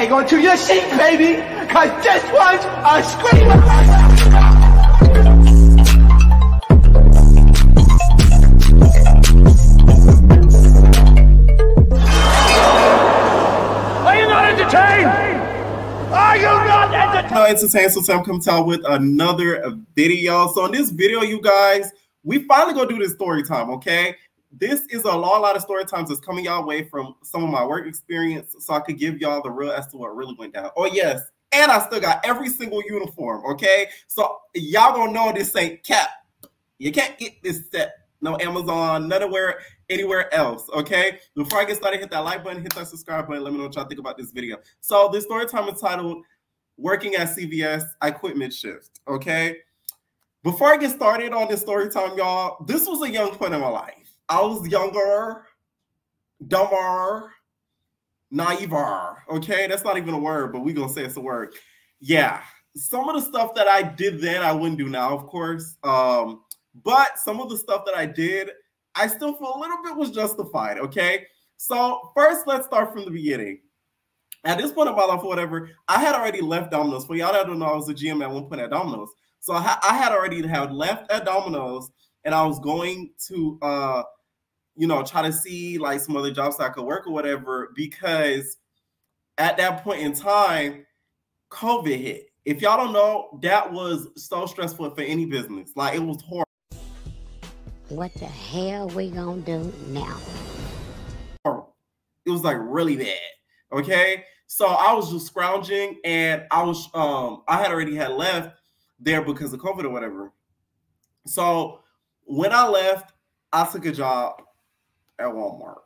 hang on to your seat, baby, cause this one's a screamer. Are you not entertained? Are you not entertained? No, entertained, so I'm coming to y'all with another video. So in this video, you guys, we finally gonna do this story time, okay? This is a lot of story times that's coming y'all way from some of my work experience, so I could give y'all the real as to what really went down. Oh yes, and I still got every single uniform, okay? So y'all gonna know this ain't cap. You can't get this set, no Amazon, anywhere else, okay? Before I get started, hit that like button, hit that subscribe button, let me know what y'all think about this video. So this story time is titled, Working at CVS, I Quit Midshift, okay? Before I get started on this story time, y'all, this was a young point in my life. I was younger, dumber, naiver, okay? That's not even a word, but we're going to say it's a word. Yeah, some of the stuff that I did then, I wouldn't do now, of course. But some of the stuff that I did, I still feel a little bit was justified, okay? So first, let's start from the beginning. At this point in my life or whatever, I had already left Domino's. For y'all that don't know, I was a GM at one point at Domino's. So I had already left at Domino's, and I was going to, try to see like some other jobs that I could work or whatever, because at that point in time, COVID hit. If y'all don't know, that was so stressful for any business. Like, it was horrible. What the hell we gonna do now? It was like really bad. Okay. So I was just scrounging, and I had already left there because of COVID or whatever. So when I left, I took a job at Walmart.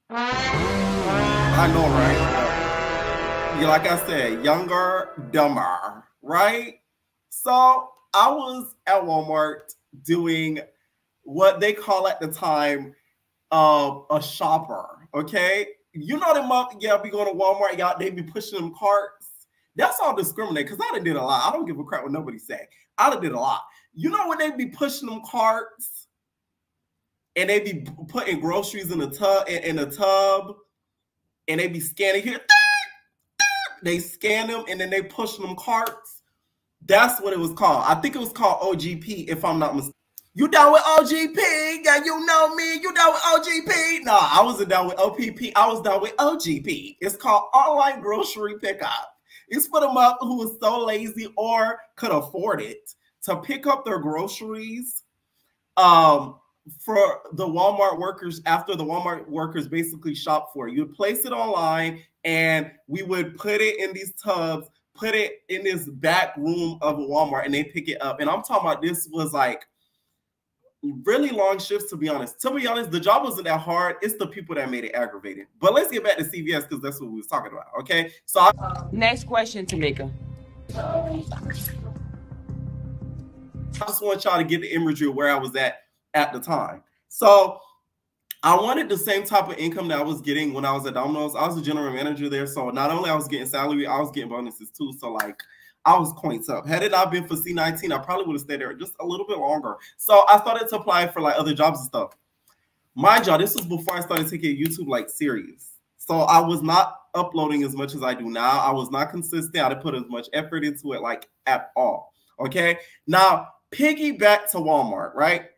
I know, right? Yeah, like I said, younger, dumber, right? So I was at Walmart doing what they call at the time a shopper, okay? You know them up, yeah, be going to Walmart, y'all, they be pushing them carts. That's all discriminate, because I done did a lot. I don't give a crap what nobody say. I done did a lot. You know when they be pushing them carts and they be putting groceries in a tub, and they be scanning here. They scan them and then they push them carts. That's what it was called. I think it was called OGP, if I'm not mistaken. You down with OGP? Yeah, you know me. You down with OGP? No, I wasn't down with OPP. I was down with OGP. It's called Online Grocery Pickup. It's for them up who was so lazy or could afford it to pick up their groceries for the Walmart workers after the Walmart workers basically shop for it. You would place it online, and we would put it in these tubs, put it in this back room of Walmart, and they pick it up. And I'm talking about, this was like really long shifts, to be honest. To be honest, the job wasn't that hard. It's the people that made it aggravating. But let's get back to CVS, because that's what we was talking about, okay? So next question, Tamika. I just want y'all to get the imagery of where I was at the time. So I wanted the same type of income that I was getting when I was at Domino's. I was a general manager there, so not only I was getting salary, I was getting bonuses too. So like, I was coins up. Had it not been for C19, I probably would have stayed there just a little bit longer. So I started to apply for like other jobs and stuff. Mind y'all, this was before I started taking YouTube like serious. So I was not uploading as much as I do now. I was not consistent. I didn't put as much effort into it like at all. Okay. Now, piggyback to Walmart, right?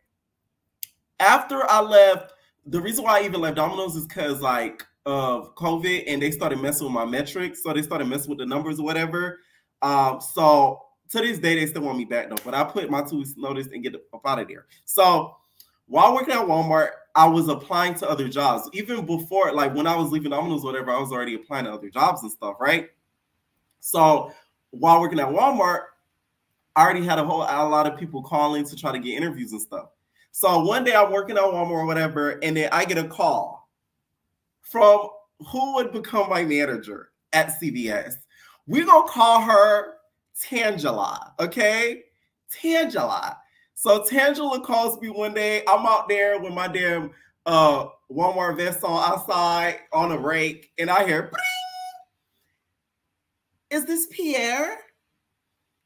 After I left, the reason why I even left Domino's is because like of COVID, and they started messing with my metrics. So they started messing with the numbers or whatever. So to this day, they still want me back though, but I put my 2 weeks notice and get up out of there. So while working at Walmart, I was applying to other jobs. Even before, like when I was leaving Domino's, whatever, I was already applying to other jobs and stuff, right? So while working at Walmart, I already had a lot of people calling to try to get interviews and stuff. So one day I'm working at Walmart or whatever, and then I get a call from who would become my manager at CVS. We're going to call her Tangela, okay? Tangela. So Tangela calls me one day. I'm out there with my damn Walmart vest on outside on a rake, and I hear, bring. Is this Pierre?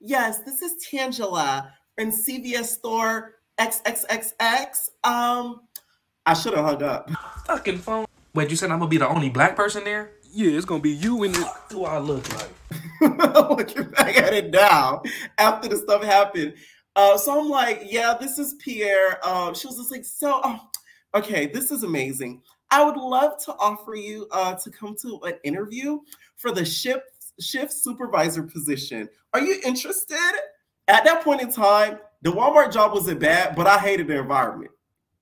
Yes, this is Tangela in CVS store XXXX. I should have hung up. Fucking phone. Wait, you said I'm gonna be the only black person there? Yeah, it's gonna be you and what do I look like? Looking back at it now, after the stuff happened. So I'm like, yeah, this is Pierre. She was just like, okay, this is amazing. I would love to offer you to come to an interview for the shift supervisor position. Are you interested? At that point in time, the Walmart job wasn't bad, but I hated the environment.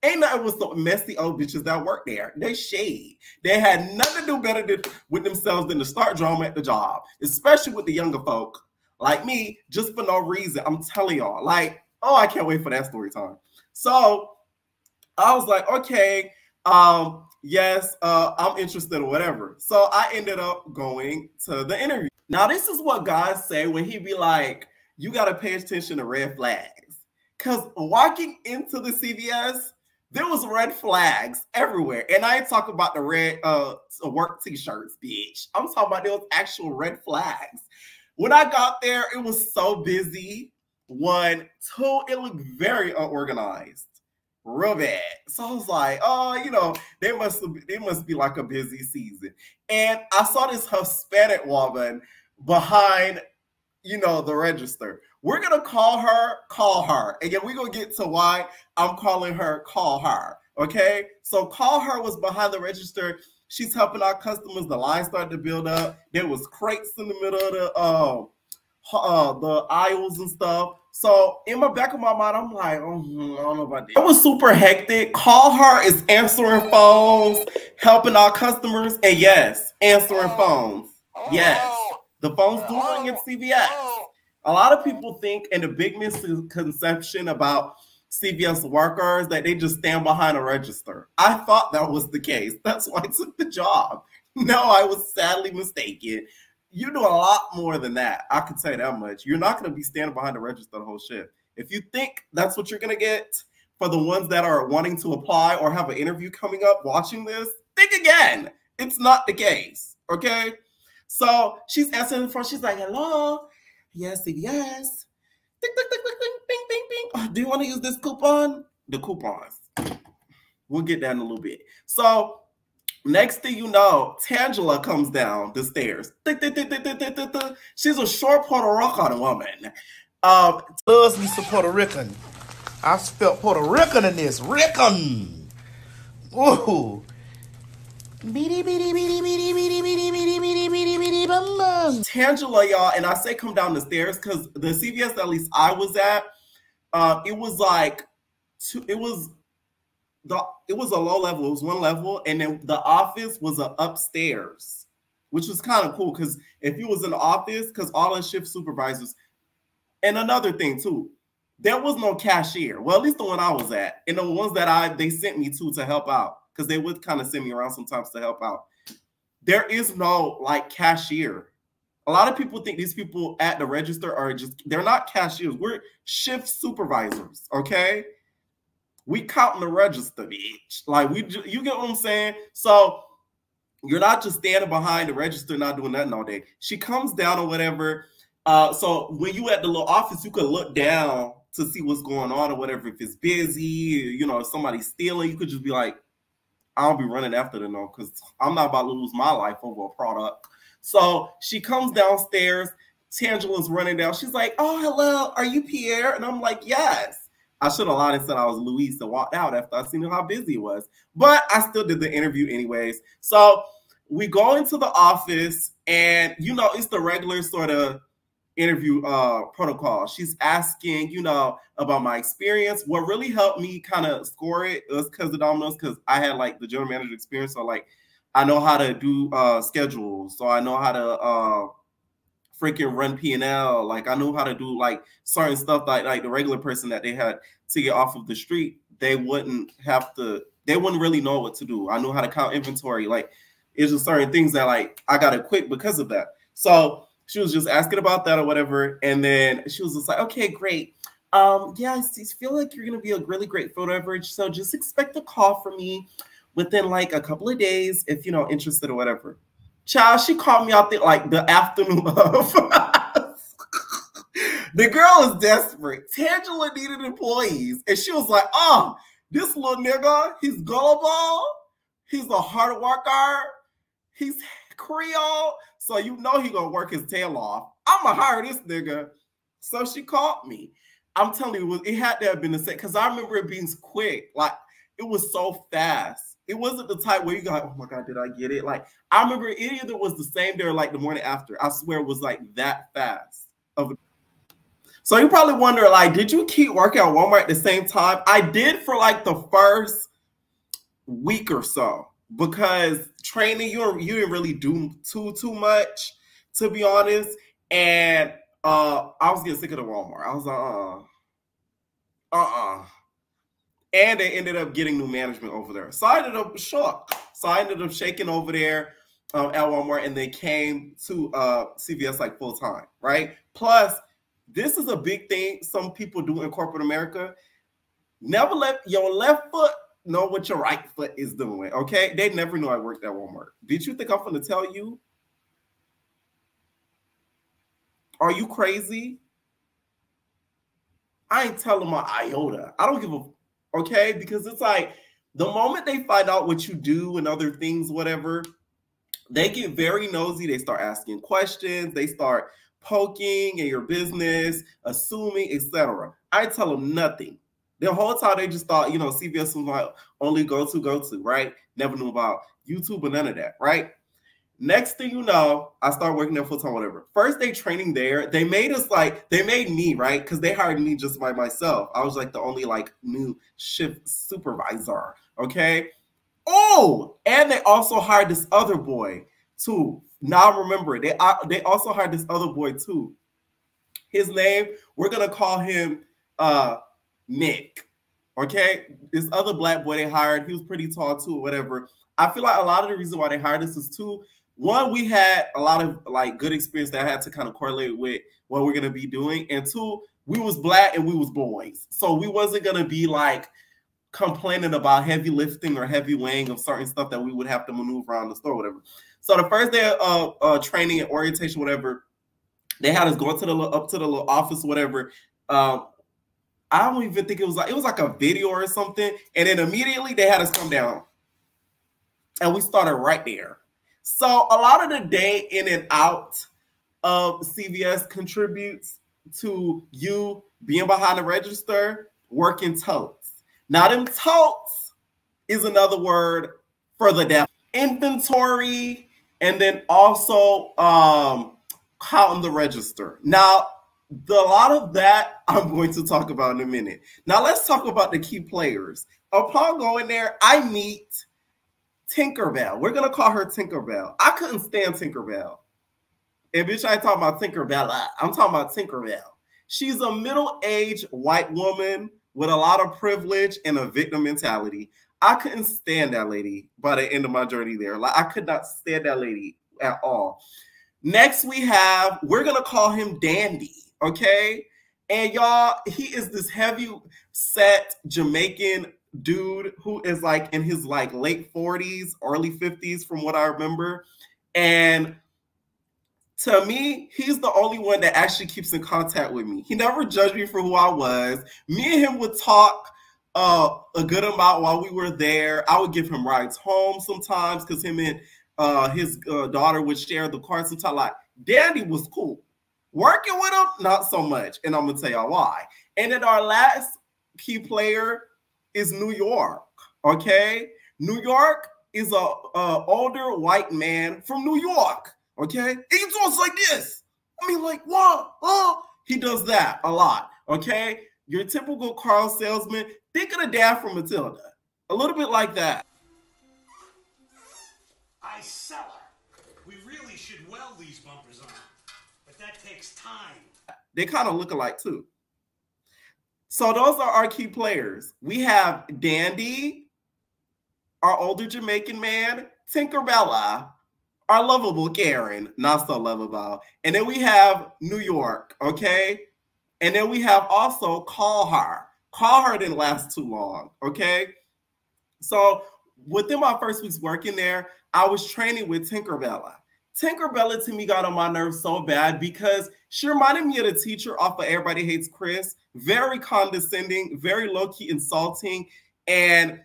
Ain't nothing with some messy old bitches that work there. They shade. They had nothing to do better with themselves than to start drama at the job, especially with the younger folk like me, just for no reason. I'm telling y'all, like, oh, I can't wait for that story time. So I was like, okay, yes, I'm interested or whatever. So I ended up going to the interview. Now, this is what guys say when he be like, you got to pay attention to red flags. Because walking into the CVS, there was red flags everywhere. And I ain't talking about the red work t-shirts, bitch. I'm talking about those actual red flags. When I got there, it was so busy. 1, 2, it looked very unorganized. Real bad. So I was like, oh, you know, they must be like a busy season. And I saw this Hispanic woman behind, you know, the register. We're gonna call her. And then we're gonna get to why I'm calling her call her. Okay? So call her was behind the register. She's helping our customers. The line started to build up. There was crates in the middle of the aisles and stuff. So in my back of my mind, I'm like, oh, I don't know about that. It was super hectic. Call her is answering phones, helping our customers, and yes, answering phones. Yes, the phones do ring at CVS. A lot of people think, and the big misconception about CVS workers, that they just stand behind a register. I thought that was the case. That's why I took the job. No, I was sadly mistaken. You do a lot more than that. I can tell you that much. You're not going to be standing behind the register the whole shift. If you think that's what you're going to get for the ones that are wanting to apply or have an interview coming up watching this, think again. It's not the case, okay? So she's answering the phone. She's like, hello? Yes, yes. Ding, ding, ding, ding, ding, ding, ding. Oh, do you want to use this coupon? The coupons. We'll get that in a little bit. So next thing you know, Tangela comes down the stairs. She's a short Puerto Rican woman. Loves me some Puerto Rican. I spelled Puerto Rican in this. Rican. Ooh. Tangela, y'all, and I say come down the stairs because the CVS at least I was at, it was like, it was a low level. It was one level, and then the office was upstairs, which was kind of cool because if you was in the office, because all the shift supervisors, and another thing too, there was no cashier. Well, at least the one I was at, and the ones that they sent me to help out, because they would kind of send me around sometimes to help out. There is no like cashier. A lot of people think these people at the register are they're not cashiers. We're shift supervisors, okay? We counting the register, bitch. Like you get what I'm saying? So you're not just standing behind the register, not doing nothing all day. She comes down or whatever. So when you at the little office, you could look down to see what's going on or whatever. If it's busy, you know, if somebody's stealing, you could just be like, I'll be running after them though, because I'm not about to lose my life over a product. So she comes downstairs. Tangela's running down. She's like, oh, hello. Are you Pierre? And I'm like, yes. I should have lied and said I was Luis and walked out after I seen how busy it was. But I still did the interview anyways. So we go into the office and, you know, it's the regular sort of interview protocol. She's asking, you know, about my experience. What really helped me kind of score it was because of Domino's, because I had like the general manager experience. So like I know how to do schedules. So I know how to freaking run P&L. Like I knew how to do like certain stuff like the regular person that they had to get off of the street, they wouldn't really know what to do. I knew how to count inventory. Like it's just certain things that like I got to quit because of that. So she was just asking about that or whatever. And then she was just like, okay, great. Yeah, I feel like you're going to be a really great photo average. So just expect a call from me within like a couple of days if, you know, interested or whatever. Child, she called me out there like the afternoon of. The girl is desperate. Tangela needed employees. And she was like, oh, this little nigga, he's gullible. He's a hard worker. He's Creole. So you know he gonna work his tail off. I'ma hire this nigga. So she called me. I'm telling you, it had to have been the same, because I remember it being quick. Like, it was so fast. It wasn't the type where you got, oh my God, did I get it? Like, I remember it either was the same day or like the morning after. I swear it was like that fast. So you probably wonder, like, did you keep working at Walmart at the same time? I did for like the first week or so, because training, you didn't really do too much, to be honest. And I was getting sick of the Walmart. I was like, and they ended up getting new management over there. So I ended up shocked. So I ended up shaking over there at Walmart, and they came to CVS like full time, right? Plus, this is a big thing some people do in corporate America. Never let your left foot know what your right foot is doing, okay? They never knew I worked at Walmart. Did you think I'm going to tell you? Are you crazy? I ain't telling my iota. I don't give a, okay? Because it's like, the moment they find out what you do and other things, whatever, they get very nosy. They start asking questions. They start poking in your business, assuming, etc. I tell them nothing. The whole time they just thought, CVS was my only go-to, right? Never knew about YouTube or none of that, right? Next thing you know, I started working there full-time, whatever. First day training there, they made me, right? Because they hired me just by myself. I was like the only like new shift supervisor, okay? Oh, and they also hired this other boy too. Now I remember it. They also hired this other boy too. His name, we're going to call him Nick, okay? This other black boy they hired, he was pretty tall too, or whatever. I feel like a lot of the reason why they hired us is too, one, we had a lot of like good experience that I had to kind of correlate with what we're gonna be doing, and two, we was black and we was boys, so we wasn't gonna be like complaining about heavy lifting or heavy weighing of certain stuff that we would have to maneuver around the store, whatever. So the first day of training and orientation, whatever, they had us go up to the little office, whatever. I don't even think it was like a video or something, and then immediately they had us come down, and we started right there. So a lot of the day in and out of CVS contributes to you being behind the register, working totes. Now, them totes is another word for the deaf. Inventory, and then also counting the register. Now, a lot of that I'm going to talk about in a minute. Now, let's talk about the key players. Upon going there, I meet Tinkerbell. We're going to call her Tinkerbell. I couldn't stand Tinkerbell. And bitch, I ain't talking about Tinkerbella. I'm talking about Tinkerbell. She's a middle-aged white woman with a lot of privilege and a victim mentality. I couldn't stand that lady by the end of my journey there. Like, I could not stand that lady at all. Next, we're going to call him Dandy, okay? And y'all, he is this heavy set Jamaican dude who is like in his like late 40s, early 50s from what I remember. And to me, he's the only one that actually keeps in contact with me. He never judged me for who I was. Me and him would talk a good amount while we were there. I would give him rides home sometimes because him and his daughter would share the car sometimes. Like, Dandy was cool. Working with him, not so much. And I'm going to tell y'all why. And then our last key player is New York, okay? New York is a older white man from New York, okay? He talks like this. I mean, like, what? Oh, he does that a lot, okay? Your typical car salesman. Think of the dad from Matilda. A little bit like that. I sell her. We really should weld these bumpers on, but that takes time. They kind of look alike too. So those are our key players. We have Dandy, our older Jamaican man, Tinkerbella, our lovable Karen, not so lovable. And then we have New York, okay? And then we have also Call Her. Call Her didn't last too long, okay? So within my first weeks working there, I was training with Tinkerbella. Tinkerbella to me got on my nerves so bad because she reminded me of the teacher off of Everybody Hates Chris. Very condescending, very low-key insulting. And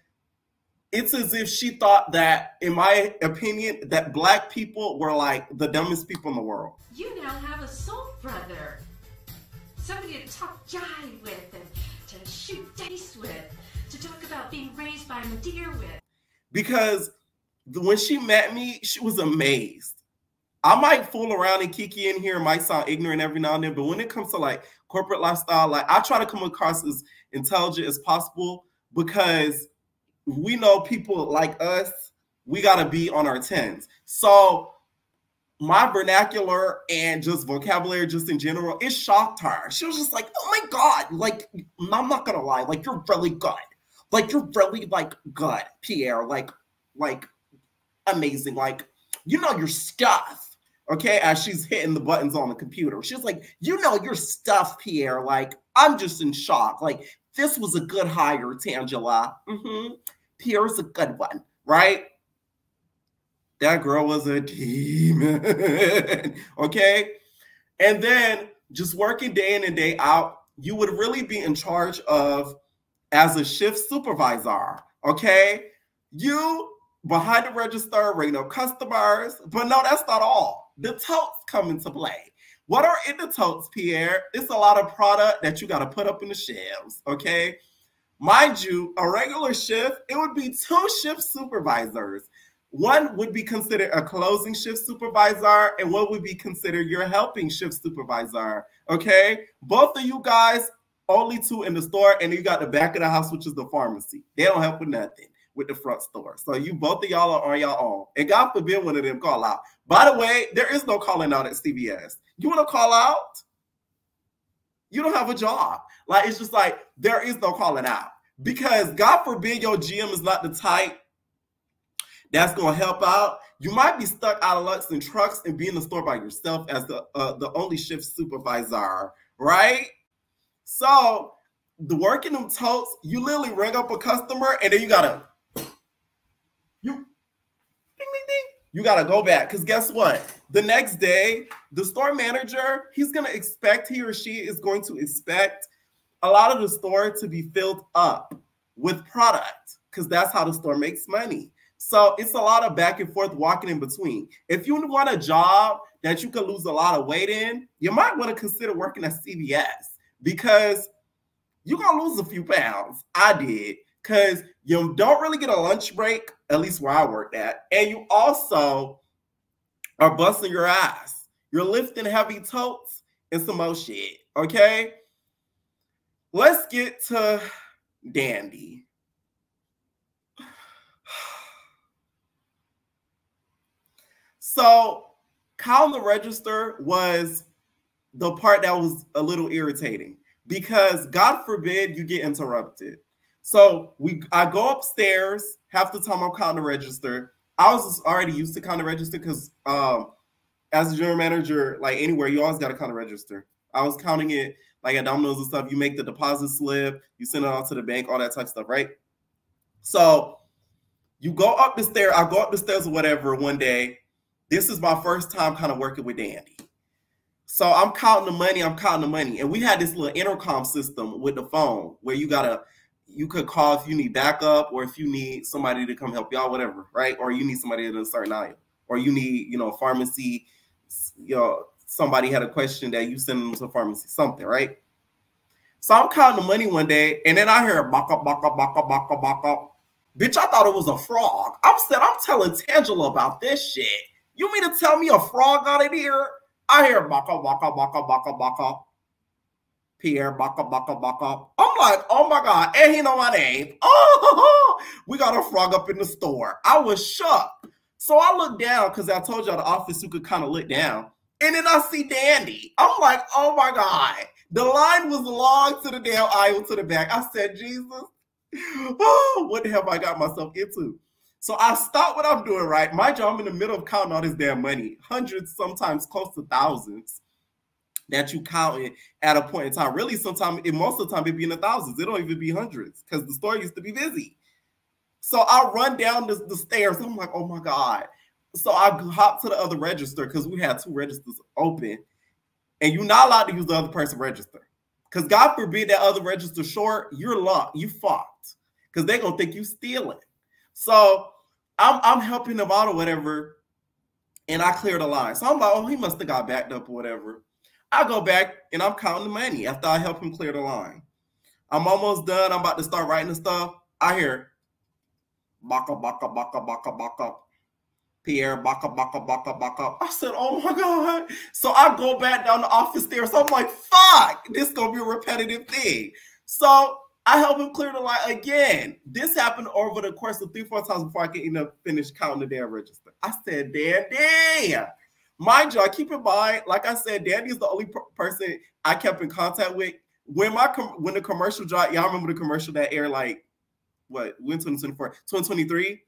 it's as if she thought that, in my opinion, that black people were like the dumbest people in the world. You now have a soul brother. Somebody to talk jive with and to shoot dice with, to talk about being raised by a deer with. Because when she met me, she was amazed. I might fool around and kiki in here, might sound ignorant every now and then, but when it comes to like corporate lifestyle, like I try to come across as intelligent as possible, because we know people like us, we got to be on our 10s. So my vernacular and just vocabulary just in general, it shocked her. She was just like, oh my God, like, I'm not going to lie, like, you're really good. Like, you're really, like, good, Pierre, like, amazing. Like, you know your stuff, okay? As she's hitting the buttons on the computer. She's like, you know your stuff, Pierre. Like, I'm just in shock. Like, this was a good hire, Tangela. Pierre's a good one, right? That girl was a demon, okay? And then just working day in and day out, you would really be in charge of, as a shift supervisor, okay? You, behind the register, ring up customers, but no, that's not all. The totes come into play. What are in the totes, Pierre? It's a lot of product that you got to put up in the shelves, okay? Mind you, a regular shift, it would be 2 shift supervisors. One would be considered a closing shift supervisor, and one would be considered your helping shift supervisor, okay? Both of you guys, only 2 in the store, and you got the back of the house, which is the pharmacy. They don't help with nothing with the front store. So you, both of y'all are on your own. And God forbid one of them call out. By the way, there is no calling out at CVS. You want to call out? You don't have a job. Like, it's just like, there is no calling out. Because God forbid your GM is not the type that's going to help out. You might be stuck out of lucks and trucks and be in the store by yourself as the only shift supervisor, right? So the working them totes, you literally ring up a customer and then you gotta ding, ding, ding. You gotta go back, because guess what? The next day, the store manager, he or she is going to expect a lot of the store to be filled up with product, because that's how the store makes money. So it's a lot of back and forth walking in between. If you want a job that you could lose a lot of weight in, you might want to consider working at CVS, because you're going to lose a few pounds. I did, because you don't really get a lunch break, at least where I worked at. And you also are busting your ass. You're lifting heavy totes and some more shit, okay? Let's get to Dandy. So counting the register was the part that was a little irritating, because God forbid you get interrupted. So I go upstairs, half the time I'm counting the register. I was already used to counting the register because as a general manager, like anywhere, you always got to count the register. I was counting it like at Domino's and stuff. You make the deposit slip, you send it out to the bank, all that type of stuff, right? So you go up the stairs, I go up the stairs or whatever one day. This is my first time kind of working with Dandy. So I'm counting the money, and we had this little intercom system with the phone where you could call if you need backup or if you need somebody to come help you out, whatever, right? Or you need somebody at a certain aisle, or you need, pharmacy, somebody had a question that you send them to pharmacy, something, right? So I'm counting the money one day, and then I hear baka, baka, baka, baka, baka. Bitch, I thought it was a frog. I'm telling Tangela about this shit. You mean to tell me a frog out of here? I hear baka, baka, baka, baka, baka. Pierre, baka, baka, baka. I'm like, oh my God, and he know my name. Oh, we got a frog up in the store. I was shocked. So I looked down, because I told y'all the office you could kind of look down. And then I see Dandy. I'm like, oh my God. The line was long to the damn aisle to the back. I said, Jesus, oh, what the hell have I got myself into? So I stop what I'm doing, right? My job, I'm in the middle of counting all this damn money. Hundreds, sometimes close to thousands that you count at a point in time. Really, sometimes, most of the time, it'd be in the thousands. It don't even be hundreds, because the store used to be busy. So I run down the stairs. I'm like, oh my God. So I hop to the other register, because we had 2 registers open. And you're not allowed to use the other person's register. Because God forbid that other register short, you're locked. You fucked. Because they're going to think you stealing. So I'm helping him out or whatever, and I clear the line. So I'm like, oh, he must have got backed up or whatever. I go back and I'm counting the money after I help him clear the line. I'm almost done. I'm about to start writing the stuff. I hear baka baka baka baka baka. Pierre baka baka baka baka. I said, oh my God. So I go back down the office stairs. So I'm like, fuck, this is gonna be a repetitive thing. So I help him clear the line again. This happened over the course of 3-4 times before I could even finish counting the damn register. I said, Dandy. Mind you, keep in mind, like I said, Dandy is the only person I kept in contact with. When the commercial dropped, y'all remember the commercial that aired like, what, when 2024? 2023?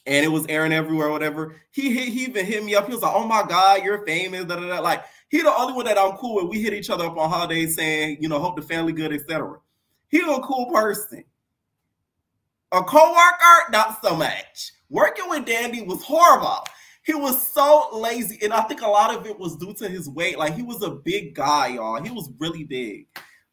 And it was airing everywhere, whatever. He even hit me up. He was like, oh my God, you're famous, da, da, da. Like, he the only one that I'm cool with. We hit each other up on holidays saying, you know, hope the family good, etc. He's a cool person. A co-worker, not so much. Working with Dandy was horrible. He was so lazy, and I think a lot of it was due to his weight. Like, he was a big guy, y'all. He was really big.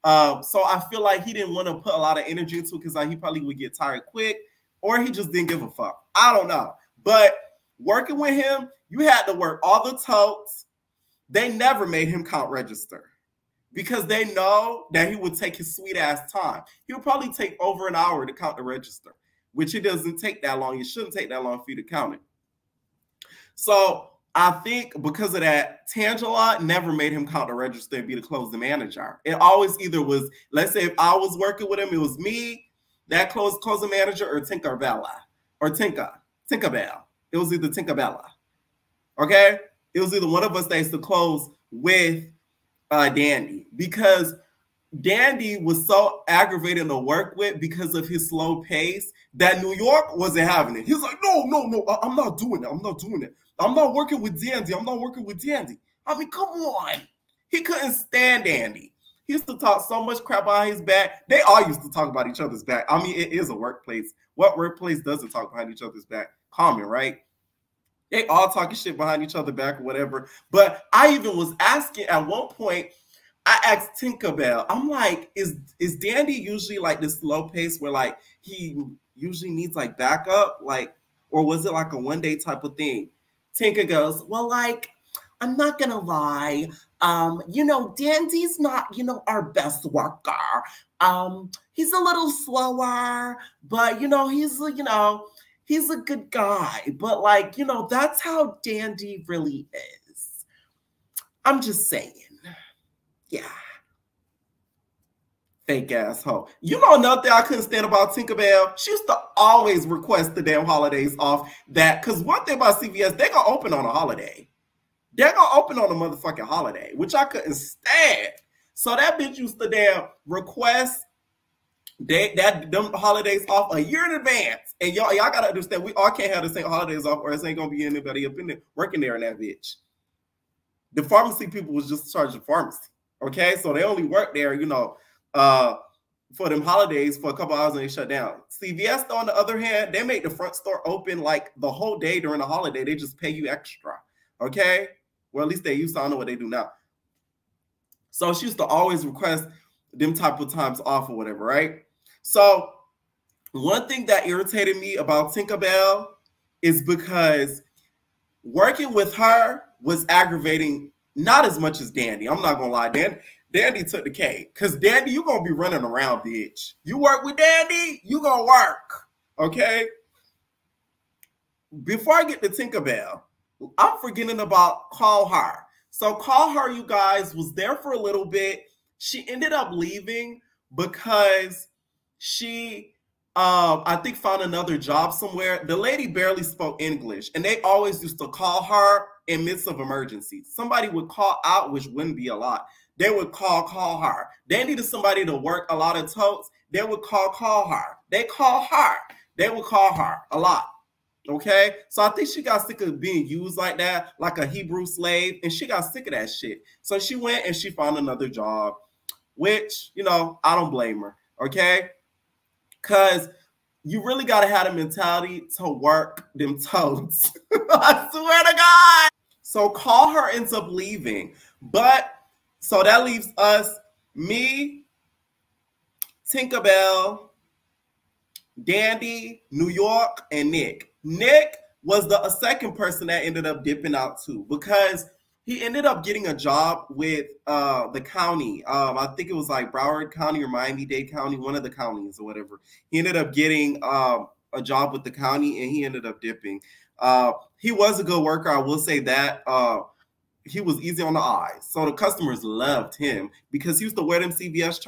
So I feel like he didn't want to put a lot of energy into it because he probably would get tired quick, or he just didn't give a fuck. I don't know. But working with him, you had to work all the totes. They never made him count register, because they know that he would take his sweet ass time. He would probably take over an hour to count the register, which it doesn't take that long. It shouldn't take that long for you to count it. So I think because of that, Tangela never made him count the register and be the closing manager. It always either was, let's say if I was working with him, it was me, that closing manager, or Tinkerbella, or Tinkerbell. It was either Tinkerbella. Okay? It was either one of us that used to close with Dandy, because Dandy was so aggravating to work with because of his slow pace that New York wasn't having it. He was like, no, I'm not doing it. I'm not doing it. I'm not working with Dandy. I'm not working with Dandy. I mean, come on. He couldn't stand Dandy. He used to talk so much crap behind his back. They all used to talk about each other's back. I mean, it is a workplace. What workplace doesn't talk behind each other's back? Common, right? They all talking shit behind each other back or whatever. But I even was asking at one point, I asked Tinkerbell, I'm like, is Dandy usually like this slow pace where like he usually needs like backup? Like, or was it like a one-day type of thing? Tinker goes, well, like, I'm not gonna lie. You know, Dandy's not, you know, our best worker. He's a little slower, but you know, he's a good guy. But like, you know, that's how Dandy really is. I'm just saying. Yeah. Fake asshole. You know another thing I couldn't stand about Tinkerbell? She used to always request the damn holidays off that, because one thing about CVS, they're going to open on a holiday. They're going to open on a motherfucking holiday, which I couldn't stand. So that bitch used to damn request them holidays off a year in advance. And y'all got to understand, we all can't have the same holidays off, or it ain't going to be anybody up in there working there in that bitch. The pharmacy people was just charged the pharmacy. Okay, so they only work there, you know, for them holidays for a couple hours and they shut down. CVS, though, on the other hand, they make the front store open like the whole day during the holiday. They just pay you extra. Okay, well, at least they used to. I don't know what they do now. So she used to always request them type of times off or whatever, right? So one thing that irritated me about Tinkerbell is because working with her was aggravating. Not as much as Dandy. I'm not gonna lie. Dandy took the cake. Because Dandy, you gonna be running around, bitch. You work with Dandy, you gonna work. Okay? Before I get to Tinkerbell, I'm forgetting about Call Her. So Call Her, you guys, was there for a little bit. She ended up leaving because she I think found another job somewhere. The lady barely spoke English, and they always used to call her in midst of emergencies. Somebody would call out, which wouldn't be a lot. They would call her. They needed somebody to work a lot of totes. They would call her. They call her. They would call her a lot. Okay? So I think she got sick of being used like that, like a Hebrew slave, and she got sick of that shit. So she went and she found another job, which, you know, I don't blame her. Okay? Because you really got to have the mentality to work them totes. I swear to God. So Call Her ends up leaving. But, so that leaves us, me, Tinkerbell, Dandy, New York, and Nick. Nick was the second person that ended up dipping out too, because he ended up getting a job with the county. I think it was like Broward County or Miami-Dade County, one of the counties or whatever. He ended up getting a job with the county, and he ended up dipping. He was a good worker, I will say that. He was easy on the eyes. So the customers loved him because he used to wear them CVS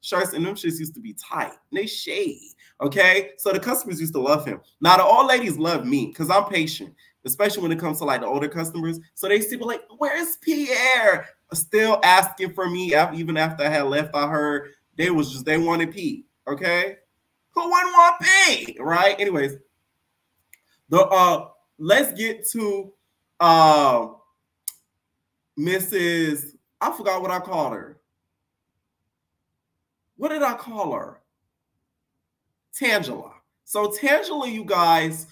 shirts, and them shits used to be tight. And they shade, okay? So the customers used to love him. Now, the old ladies love me because I'm patient, especially when it comes to like the older customers. So they used to be like, where's Pierre? Still asking for me. Even after I had left, I heard they wanted P, okay? Who wouldn't want P, right? Anyways, let's get to Mrs. I forgot what I called her. What did I call her? Tangela. So Tangela, you guys,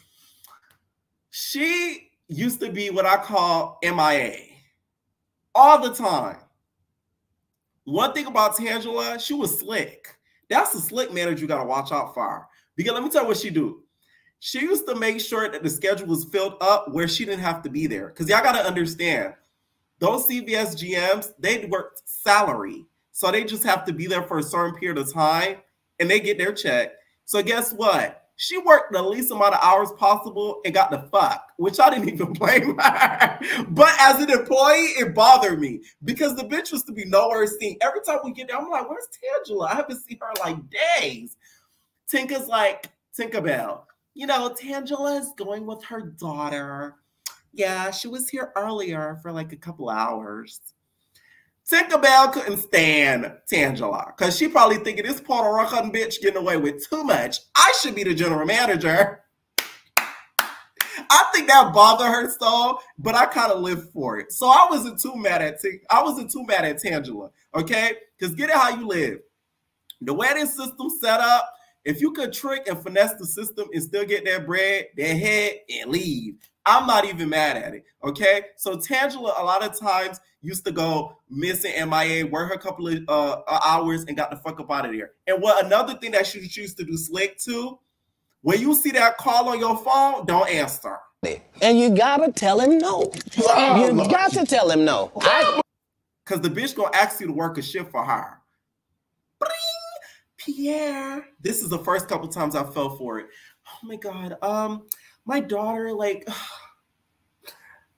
she used to be what I call MIA all the time. One thing about Tangela, she was slick. That's the slick manager you got to watch out for. Because let me tell you what she do. She used to make sure that the schedule was filled up where she didn't have to be there. Because y'all got to understand, those CVS GMs, they work salary. So they just have to be there for a certain period of time, and they get their check. So guess what? She worked the least amount of hours possible and got the fuck, which I didn't even blame her. But as an employee, it bothered me because the bitch was to be nowhere seen. Every time we get there, I'm like, where's Tangela? I haven't seen her like days. Tinka's like, Tinkerbell, you know, Tangela is going with her daughter. Yeah, she was here earlier for like a couple hours. Tinkerbell couldn't stand Tangela because she probably thinking this Puerto Rican bitch getting away with too much. I should be the general manager. I think that bothered her so, but I kind of lived for it. So I wasn't too mad at Tangela, okay? Because get it how you live. The way this system set up, if you could trick and finesse the system and still get that bread, that head, and leave, I'm not even mad at it, okay? So Tangela, a lot of times, used to go missing MIA, work her a couple of hours, and got the fuck up out of there. And what another thing that she used to do slick too, when you see that call on your phone, don't answer. And you gotta tell him no. You got to tell him no. Because the bitch gonna ask you to work a shift for her. Bring, Pierre. This is the first couple times I fell for it. Oh my God. My daughter, like,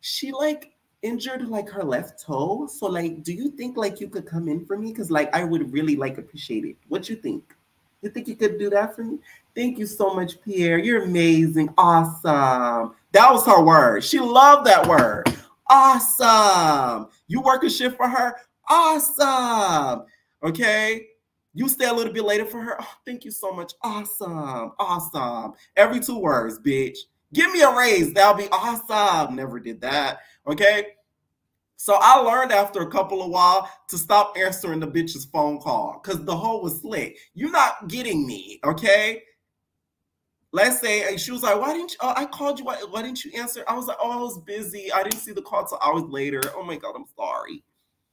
she like injured like her left toe. So like, do you think like you could come in for me? Because like, I would really like appreciate it. What you think? You think you could do that for me? Thank you so much, Pierre. You're amazing. Awesome. That was her word. She loved that word. Awesome. You work a shift for her? Awesome. Okay. You stay a little bit later for her? Oh, thank you so much. Awesome. Awesome. Every 2 words, bitch. Give me a raise. That'll be awesome. Never did that. Okay. So I learned after a couple of while to stop answering the bitch's phone call because the hoe was slick. You're not getting me, okay? Let's say she was like, why didn't you, I called you, why didn't you answer? I was like, oh, I was busy. I didn't see the call till hours later. Oh my God, I'm sorry.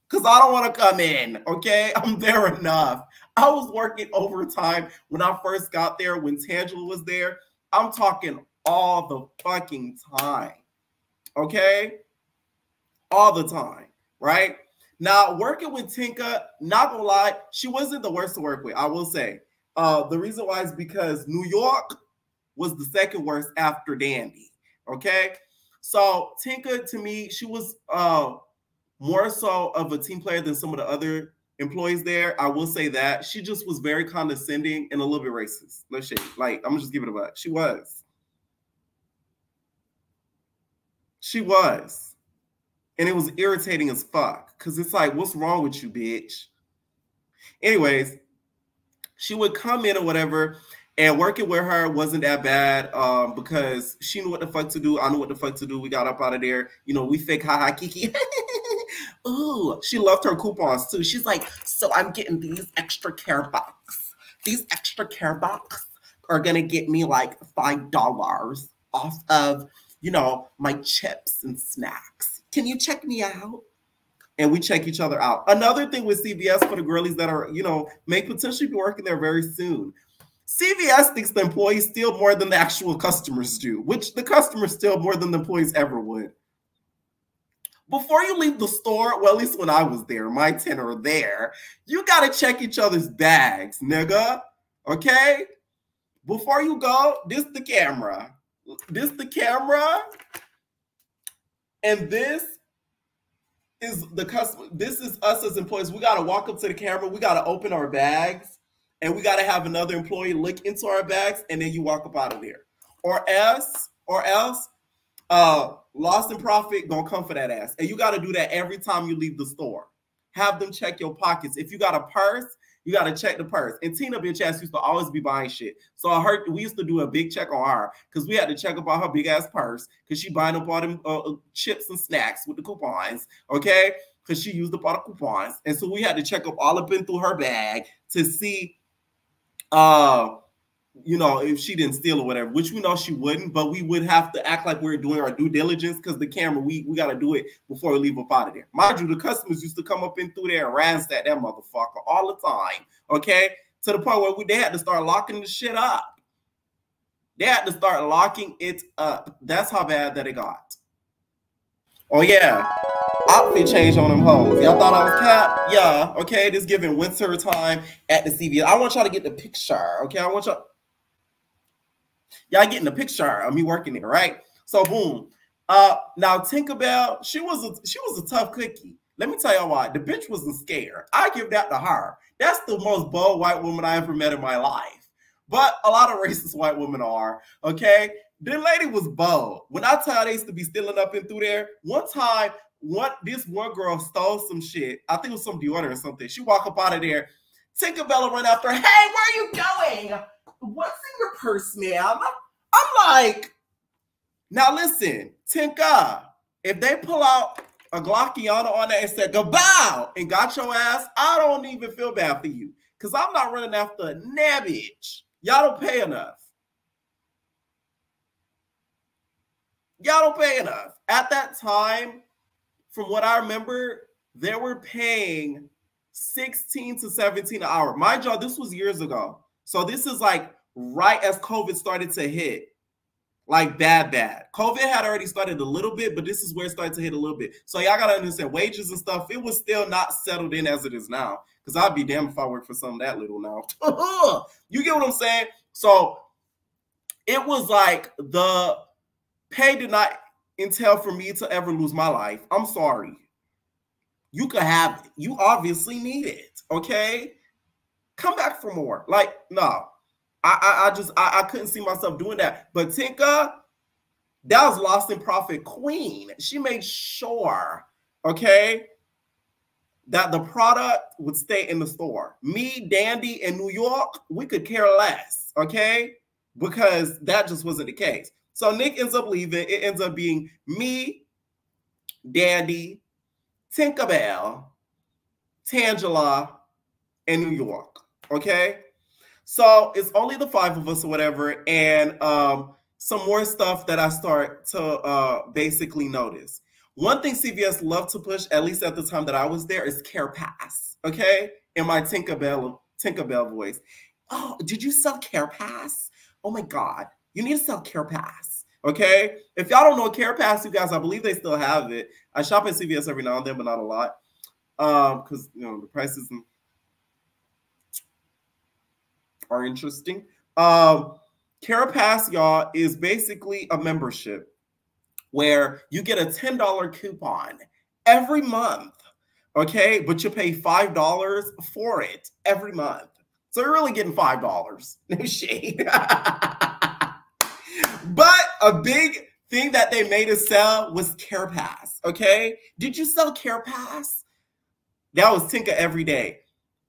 Because I don't want to come in, okay? I'm there enough. I was working overtime when I first got there, when Tangela was there. I'm talking all the fucking time, okay? All the time, right? Now, working with Tinka, not gonna lie, she wasn't the worst to work with, I will say. The reason why is because New York was the second worst after Dandy, okay? So Tinka, to me, she was more so of a team player than some of the other employees there. I will say that. She just was very condescending and a little bit racist. No shit. Like, I'm gonna just give it a buck. She was. She was. And it was irritating as fuck. Because it's like, what's wrong with you, bitch? Anyways, she would come in or whatever, and working with her wasn't that bad because she knew what the fuck to do. I knew what the fuck to do. We got up out of there. You know, we fake ha-ha kiki. Ooh, she loved her coupons too. She's like, so I'm getting these extra care bucks. These extra care bucks are going to get me like $5 off of, you know, my chips and snacks. Can you check me out? And we check each other out. Another thing with CVS for the girlies that are, you know, may potentially be working there very soon. CVS thinks the employees steal more than the actual customers do, which the customers steal more than the employees ever would. Before you leave the store, well, at least when I was there, my tenor there, you got to check each other's bags, nigga. Okay? Before you go, this the camera. This the camera. And this is the customer. This is us as employees. We got to walk up to the camera. We got to open our bags. And we got to have another employee look into our bags, and then you walk up out of there. Or else, loss in profit gonna come for that ass. And you got to do that every time you leave the store. Have them check your pockets. If you got a purse, you got to check the purse. And Tina bitch ass used to always be buying shit. So I heard we used to do a big check on her because we had to check about her big ass purse because she buying up all them chips and snacks with the coupons, okay? Because she used up all the coupons. And so we had to check up all up in through her bag to see you know, if she didn't steal or whatever, which we know she wouldn't, but we would have to act like we're doing our due diligence because the camera, we got to do it before we leave up out of there. Mind you, the customers used to come up in through there and ransack that motherfucker all the time, okay? To the point where they had to start locking the shit up. They had to start locking it up. That's how bad that it got. Oh, yeah. Outfit change on them hoes. Y'all thought I was cap? Yeah. Okay, this giving winter time at the CVS. I want y'all to get the picture. Okay, I want y'all getting the picture of me working there, right? So boom. Now Tinkerbell, she was a tough cookie. Let me tell y'all why. The bitch wasn't scared. I give that to her. That's the most bold white woman I ever met in my life. But a lot of racist white women are. Okay, the lady was bold. When I tell you they used to be stealing up in through there, one time. This one girl stole some shit. I think it was some deodorant or something. She walked up out of there. Tinkerbell run after her. Hey, where are you going? What's in your purse, ma'am? I'm like, now listen, Tinka, if they pull out a Glockiana on that and said goodbye and got your ass, I don't even feel bad for you. Because I'm not running after a nabbage. Y'all don't pay enough. Y'all don't pay enough. At that time, from what I remember, they were paying $16 to $17 an hour. Mind y'all, this was years ago. So this is like right as COVID started to hit. Like bad. COVID had already started a little bit, but this is where it started to hit a little bit. So y'all got to understand wages and stuff. It was still not settled in as it is now. Because I'd be damned if I worked for something that little now. You get what I'm saying? So it was like the pay did not entail for me to ever lose my life. I'm sorry. You could have it. You obviously need it. Okay? Come back for more. Like, no. I couldn't see myself doing that. But Tinka, that was lost in profit queen. She made sure, okay, that the product would stay in the store. Me, Dandy, in New York, we could care less, okay? Because that just wasn't the case. So Nick ends up leaving. It ends up being me, Dandy, Tinkerbell, Tangela, and New York, okay? So it's only the 5 of us or whatever, and some more stuff that I start to basically notice. One thing CVS loved to push, at least at the time that I was there, is Care Pass, okay? In my Tinkerbell voice. Oh, did you sell Care Pass? Oh my God, you need to sell Care Pass, okay? If y'all don't know Care Pass, you guys, I believe they still have it. I shop at CVS every now and then, but not a lot, because you know the prices are interesting. Care Pass, y'all, is basically a membership where you get a $10 coupon every month, okay? But you pay $5 for it every month. So you're really getting $5. No shade. But a big thing that they made us sell was Care Pass, okay? Did you sell Care Pass? That was Tinka every day.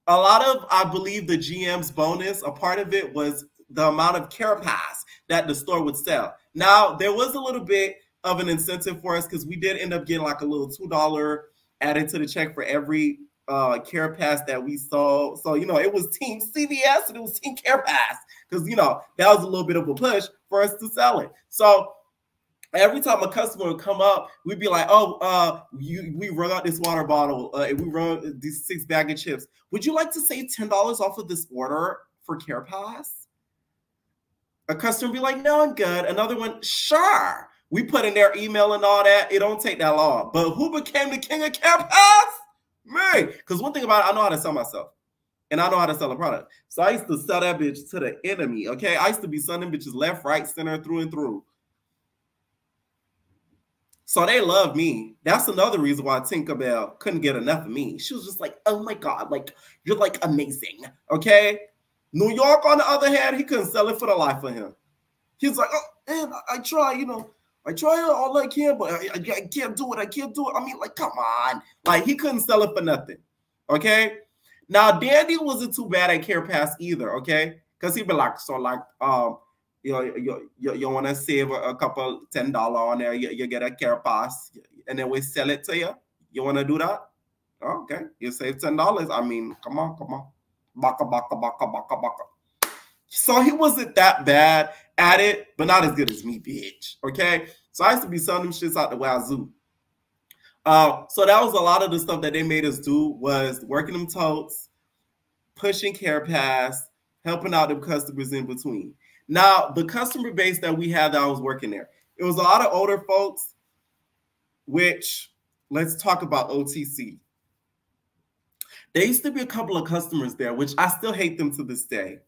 A lot of, I believe, the GM's bonus, a part of it was the amount of Care Pass that the store would sell. Now, there was a little bit of an incentive for us because we did end up getting like a little $2 added to the check for every Care Pass that we sold. So, you know, it was Team CVS and it was Team Care Pass because, you know, that was a little bit of a push for us to sell it. So every time a customer would come up, we'd be like, oh, we run out this water bottle. And we run these 6 bags of chips. Would you like to save $10 off of this order for Care Pass? A customer be like, no, I'm good. Another one, sure. We put in their email and all that. It don't take that long. But who became the king of Care Pass? Me. Because one thing about it, I know how to sell myself. And I know how to sell a product. So I used to sell that bitch to the enemy, okay? I used to be selling bitches left, right, center, through and through. So they love me. That's another reason why Tinkerbell couldn't get enough of me. She was just like, oh my God, like, you're like amazing, okay? New York, on the other hand, he couldn't sell it for the life of him. He's like, oh, man, I try, you know, I try all I can, but I can't do it. I can't do it. I mean, like, come on. Like, he couldn't sell it for nothing, okay? Now, Dandy wasn't too bad at Care Pass either, okay? Because he'd be like, so like, you want to save a couple $10 on there, you get a Care Pass, and then we sell it to you. You want to do that? Okay, you save $10. I mean, come on. Baka. So he wasn't that bad at it, but not as good as me, bitch, okay? So I used to be selling them shits out the wazoo. So that was a lot of the stuff that they made us do, was working them totes, pushing Care Pass, helping out them customers in between. Now, the customer base that we had that I was working there, it was a lot of older folks, which, let's talk about OTC. There used to be a couple of customers there, which I still hate them to this day.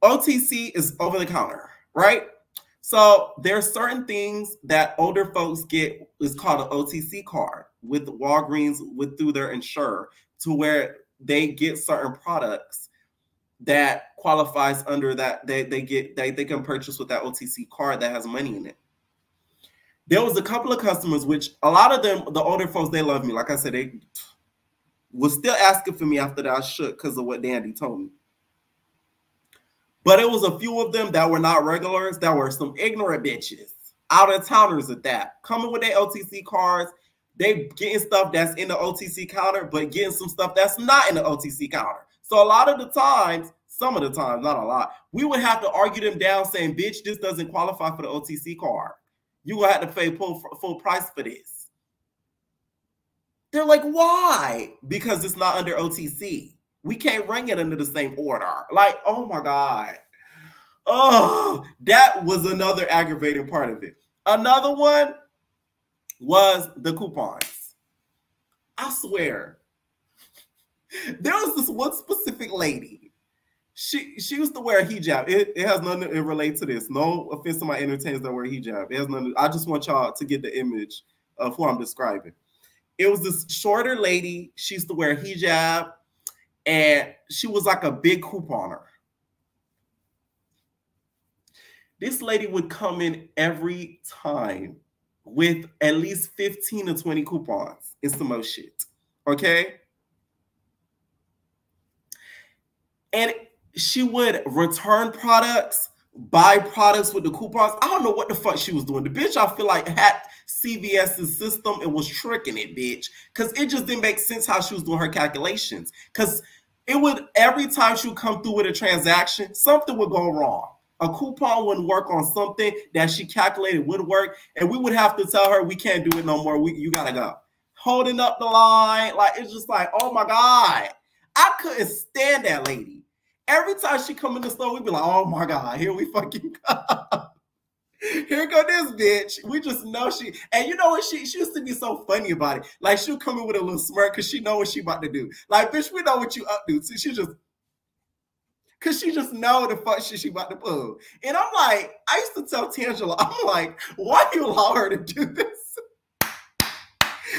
OTC is over the counter, right? So there are certain things that older folks get, is called an OTC card with Walgreens, through their insurer, to where they get certain products that qualifies under that they can purchase with that OTC card that has money in it. There was a couple of customers, which a lot of them, the older folks, they love me. Like I said, they was still asking for me after that I shook because of what Dandy told me. But it was a few of them that were not regulars, that were some ignorant bitches, out of towners at that, coming with their OTC cards. They getting stuff that's in the OTC counter, but getting some stuff that's not in the OTC counter. So a lot of the times, some of the times, not a lot, we would have to argue them down saying, bitch, this doesn't qualify for the OTC card. You're going to have to pay full price for this. They're like, why? Because it's not under OTC. We can't ring it under the same order. Like, oh my God. Oh, that was another aggravating part of it. Another one was the coupons. I swear. There was this one specific lady. She used to wear a hijab. It has nothing to relate to this. No offense to my entertainers that wear hijab. It has nothing. I just want y'all to get the image of who I'm describing. It was this shorter lady. She used to wear a hijab, and she was like a big couponer. This lady would come in every time with at least 15 to 20 coupons. It's the most shit. Okay? And she would return products, buy products with the coupons. I don't know what the fuck she was doing. The bitch, I feel like, hacked CVS's system and was tricking it, bitch. Because it just didn't make sense how she was doing her calculations. Because it would, every time she would come through with a transaction, something would go wrong. A coupon wouldn't work on something that she calculated would work. And we would have to tell her, we can't do it no more. You got to go. Holding up the line. Like, it's just like, oh my God. I couldn't stand that lady. Every time she come in the store, we'd be like, oh my God, here we fucking go. Here go this bitch. We just know she, and you know what, she used to be so funny about it. Like, she'll come in with a little smirk because she know what she about to do. Like, bitch, we know what you up to. So she just, because she just know the fuck shit she about to pull. And I'm like, I used to tell Tangela, I'm like, why do you allow her to do this?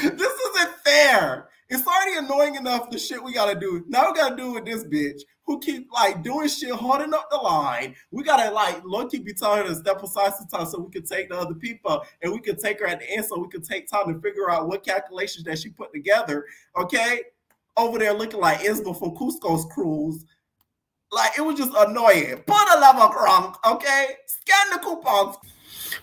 This isn't fair. It's already annoying enough, the shit we gotta do. Now we gotta do it with this bitch who keep like doing shit, holding up the line. We gotta like low-key be telling her to step aside sometimes so we can take the other people and we can take her at the end so we can take time to figure out what calculations that she put together. Okay, over there looking like Isma from Cusco's Cruise. Like, it was just annoying. Put a level crunk, okay? Scan the coupons.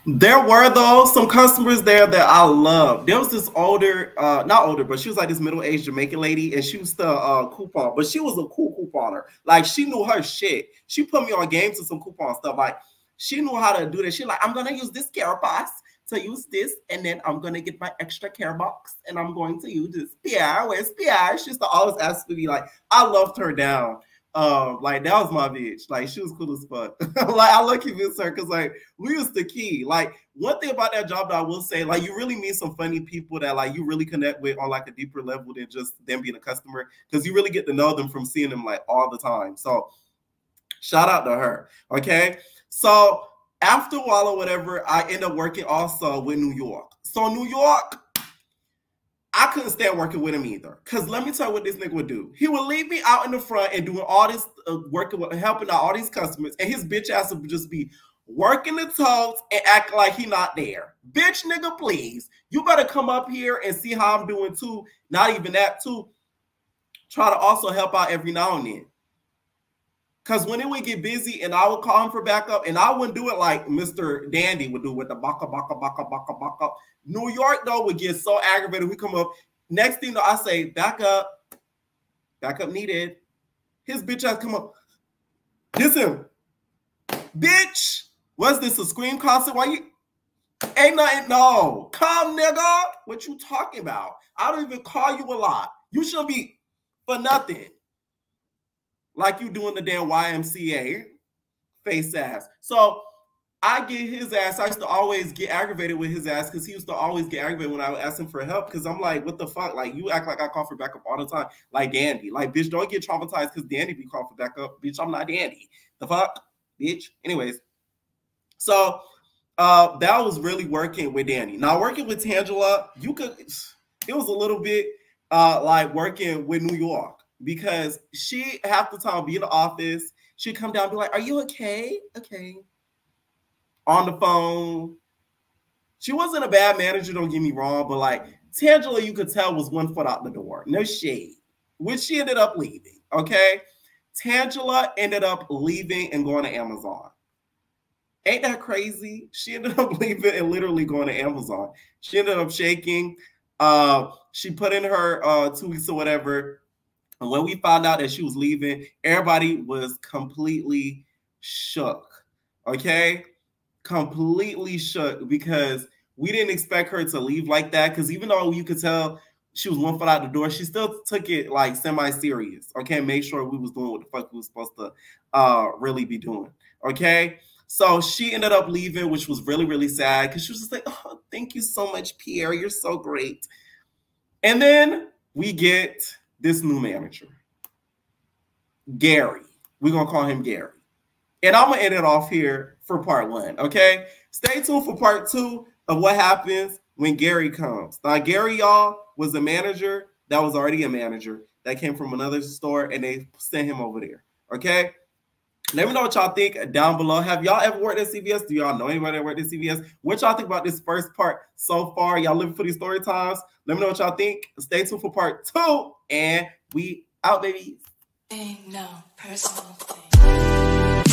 There were, though, some customers there that I loved. There was this older, not older, but she was like this middle-aged Jamaican lady, and she was the coupon, but she was a cool couponer. Like, she knew her shit. She put me on games with some coupon stuff. Like, she knew how to do this. She like, I'm going to use this care box to use this, and then I'm going to get my extra care box, and I'm going to use this. Pierre, where's Pierre? She used to always ask me, like, I loved her down. Like that was my bitch. Like she was cool as fuck. Like I lucky miss her because like we was the key. Like one thing about that job that I will say, like you really meet some funny people that like you really connect with on like a deeper level than just them being a customer, because you really get to know them from seeing them like all the time. So shout out to her. Okay. So after a while or whatever, I end up working also with New York. So New York, I couldn't stand working with him either. Because let me tell you what this nigga would do. He would leave me out in the front and doing all this, working with, helping out all these customers. And his bitch ass would just be working the totes and acting like he not there. Bitch, nigga, please. You better come up here and see how I'm doing too. Not even that too. Try to also help out every now and then. Because when it would get busy and I would call him for backup, and I wouldn't do it like Mr. Dandy would do with the baka, baka, baka, baka, baka. New York, though, would get so aggravated. We come up. Next thing, though, I say, backup needed. His bitch ass come up. This him. Bitch, what's this, a scream concert? Why you? Ain't nothing, no. Come, nigga. What you talking about? I don't even call you a lot. You shouldn't be for nothing. Like you doing the damn YMCA face ass. So I get his ass. I used to always get aggravated with his ass because he used to always get aggravated when I would ask him for help, because I'm like, what the fuck? Like, you act like I call for backup all the time. Like Dandy. Like, bitch, don't get traumatized because Dandy be called for backup. Bitch, I'm not Dandy. The fuck? Bitch. Anyways. So that was really working with Danny. Now, working with Tangela, it was a little bit like working with New York. Because she half the time be in the office, she'd come down and be like, are you okay? Okay. On the phone. She wasn't a bad manager, don't get me wrong, but like Tangela, you could tell, was 1 foot out the door. No shade. Which she ended up leaving. Okay. Tangela ended up leaving and going to Amazon. Ain't that crazy? She ended up leaving and literally going to Amazon. She ended up shaking. She put in her 2 weeks or whatever. And when we found out that she was leaving, everybody was completely shook, okay? Completely shook, because we didn't expect her to leave like that, because even though you could tell she was 1 foot out the door, she still took it like semi-serious, okay? Make sure we was doing what the fuck we was supposed to really be doing, okay? So she ended up leaving, which was really, really sad, because she was just like, oh, thank you so much, Pierre. You're so great. And then we get this new manager, Gary. We're going to call him Gary. And I'm going to end it off here for part 1, okay? Stay tuned for part 2 of what happens when Gary comes. Now, Gary, y'all, was a manager that was already a manager that came from another store, and they sent him over there, okay? Let me know what y'all think down below. Have y'all ever worked at CVS? Do y'all know anybody that worked at CVS? What y'all think about this first part so far? Y'all living for these story times? Let me know what y'all think. Stay tuned for part 2, and we out, baby. Ain't no personal thing.